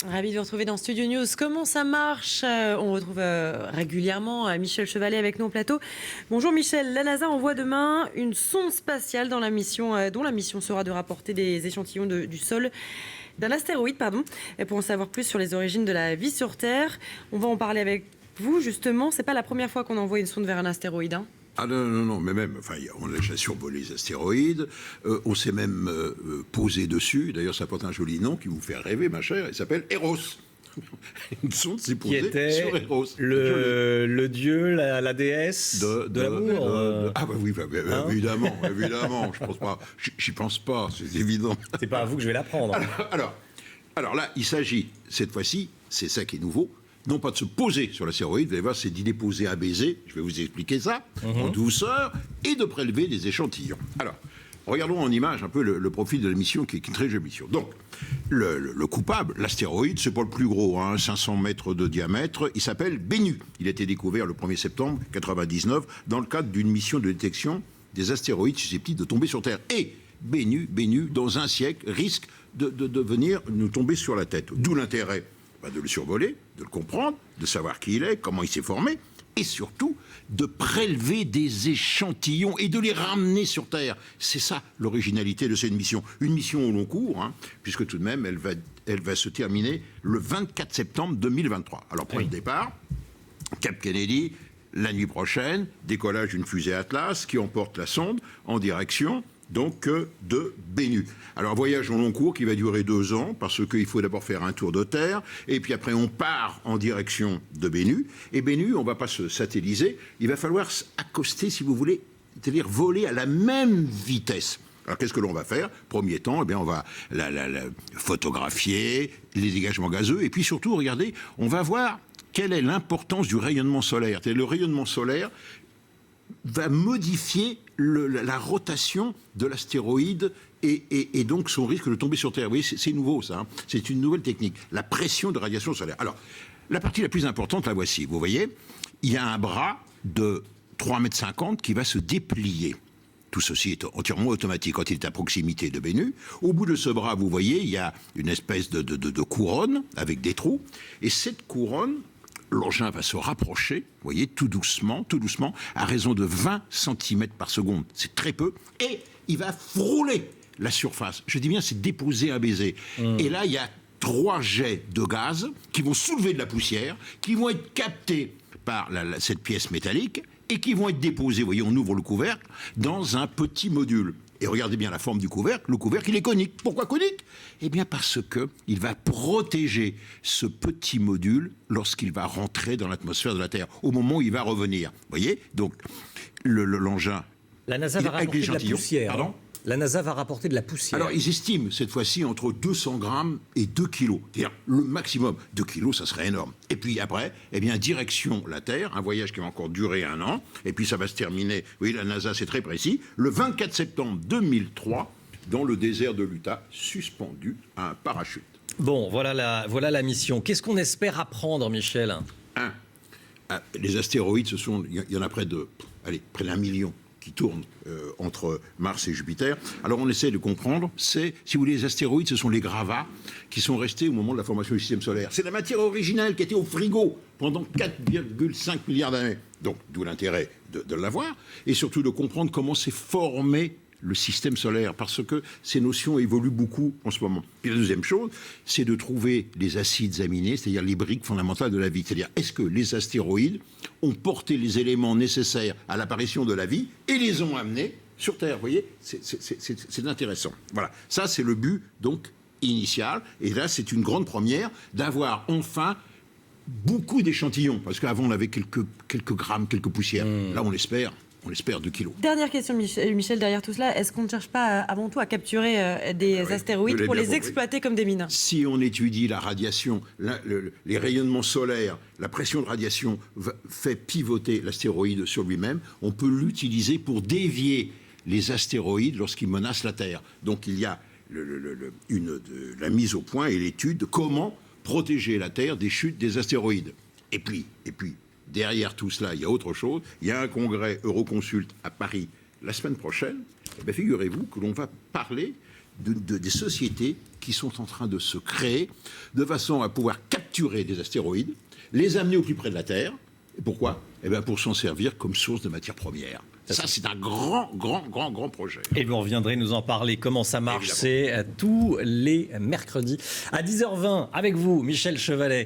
Ravi de vous retrouver dans Studio News. Comment ça marche? On retrouve régulièrement Michel Chevalet avec nous au plateau. Bonjour Michel, la NASA envoie demain une sonde spatiale dont la mission sera de rapporter des échantillons du sol d'un astéroïde, pour en savoir plus sur les origines de la vie sur Terre. On va en parler avec vous justement. C'est pas la première fois qu'on envoie une sonde vers un astéroïde, hein. Ah non, mais même, enfin, on a déjà survolé les astéroïdes, on s'est même posé dessus, d'ailleurs ça porte un joli nom qui vous fait rêver, ma chère, il s'appelle Eros. Une sonde s'est posée sur Eros. Le dieu, la déesse de l'amour. Ah bah oui, hein, évidemment, je pense pas, j'y pense pas, c'est évident. C'est pas à vous que je vais l'apprendre. Alors là, il s'agit, cette fois-ci, c'est ça qui est nouveau, non pas de se poser sur l'astéroïde, vous allez voir, c'est d'y déposer un baiser, je vais vous expliquer ça, en douceur, et de prélever des échantillons. Alors, regardons en image un peu le profil de la mission, qui est une très jolie mission. Donc, le coupable, l'astéroïde, c'est pas le plus gros, 500 mètres de diamètre, il s'appelle Bennu. Il a été découvert le 1er septembre 1999 dans le cadre d'une mission de détection des astéroïdes susceptibles de tomber sur Terre. Et Bennu, dans un siècle, risque de venir nous tomber sur la tête. D'où l'intérêt de le survoler, de le comprendre, de savoir qui il est, comment il s'est formé, et surtout de prélever des échantillons et de les ramener sur Terre. C'est ça l'originalité de cette mission. Une mission au long cours, puisque tout de même elle va se terminer le 24 septembre 2023. Alors point de départ, Cap Kennedy, la nuit prochaine, décollage d'une fusée Atlas qui emporte la sonde en direction donc de Bennu. Alors voyage au long cours qui va durer 2 ans parce qu'il faut d'abord faire un tour de Terre et puis après on part en direction de Bennu. Et Bennu, on ne va pas se satelliser, il va falloir accoster si vous voulez, c'est-à-dire voler à la même vitesse. Alors qu'est-ce que l'on va faire? Premier temps, on va la photographier, les dégagements gazeux et puis surtout, regardez, on va voir quelle est l'importance du rayonnement solaire. Le rayonnement solaire va modifier la rotation de l'astéroïde et donc son risque de tomber sur Terre. Vous voyez, c'est nouveau ça, c'est une nouvelle technique, la pression de radiation solaire. Alors, la partie la plus importante, la voici. Vous voyez, il y a un bras de 3,50 m qui va se déplier. Tout ceci est entièrement automatique quand il est à proximité de Bennu. Au bout de ce bras, vous voyez, il y a une espèce de couronne avec des trous. Et cette couronne, l'engin va se rapprocher, vous voyez, tout doucement, à raison de 20 cm par seconde. C'est très peu. Et il va frôler la surface. Je dis bien, c'est déposer un baiser. Et là, il y a 3 jets de gaz qui vont soulever de la poussière, qui vont être captés par cette pièce métallique et qui vont être déposés, vous voyez, on ouvre le couvercle, dans un petit module. Et regardez bien la forme du couvercle. Le couvercle, il est conique. Pourquoi conique? Eh bien parce qu'il va protéger ce petit module lorsqu'il va rentrer dans l'atmosphère de la Terre, au moment où il va revenir. Vous voyez? Donc, l'engin... La NASA va rapporter de la poussière. Pardon? La NASA va rapporter de la poussière. Alors, ils estiment, cette fois-ci, entre 200 grammes et 2 kilos. C'est-à-dire, le maximum. 2 kilos, ça serait énorme. Et puis après, direction la Terre, un voyage qui va encore durer 1 an. Et puis, ça va se terminer, oui, la NASA, c'est très précis, le 24 septembre 2003, dans le désert de l'Utah, suspendu à un parachute. Bon, voilà la mission. Qu'est-ce qu'on espère apprendre, Michel? Les astéroïdes, il y en a près d'1 million qui tournent entre Mars et Jupiter. Alors on essaie de comprendre, si vous voulez, les astéroïdes, ce sont les gravats qui sont restés au moment de la formation du système solaire. C'est la matière originelle qui était au frigo pendant 4,5 milliards d'années. Donc, d'où l'intérêt de l'avoir, et surtout de comprendre comment s'est formé le système solaire, parce que ces notions évoluent beaucoup en ce moment. Et la deuxième chose, c'est de trouver les acides aminés, c'est-à-dire les briques fondamentales de la vie. C'est-à-dire, est-ce que les astéroïdes ont porté les éléments nécessaires à l'apparition de la vie et les ont amenés sur Terre? Vous voyez, c'est intéressant. Voilà, ça c'est le but, donc, initial. Et là, c'est une grande première d'avoir enfin beaucoup d'échantillons, parce qu'avant on avait quelques grammes, quelques poussières. Là, on espère 2 kilos. Dernière question, Michel, derrière tout cela, est-ce qu'on ne cherche pas avant tout à capturer des astéroïdes pour les exploiter comme des mines? Si on étudie la radiation, les rayonnements solaires, la pression de radiation fait pivoter l'astéroïde sur lui-même, on peut l'utiliser pour dévier les astéroïdes lorsqu'ils menacent la Terre. Donc il y a la mise au point et l'étude de comment protéger la Terre des chutes des astéroïdes. Et puis, derrière tout cela, il y a autre chose. Il y a un congrès Euroconsult à Paris la semaine prochaine. Eh bien, figurez-vous que l'on va parler des sociétés qui sont en train de se créer de façon à pouvoir capturer des astéroïdes, les amener au plus près de la Terre. Et pourquoi ? Eh bien, pour s'en servir comme source de matières premières. Ça, c'est un grand projet. Et vous reviendrez nous en parler. Comment ça marche ? Évidemment. C'est tous les mercredis à 10h20 avec vous, Michel Chevalet.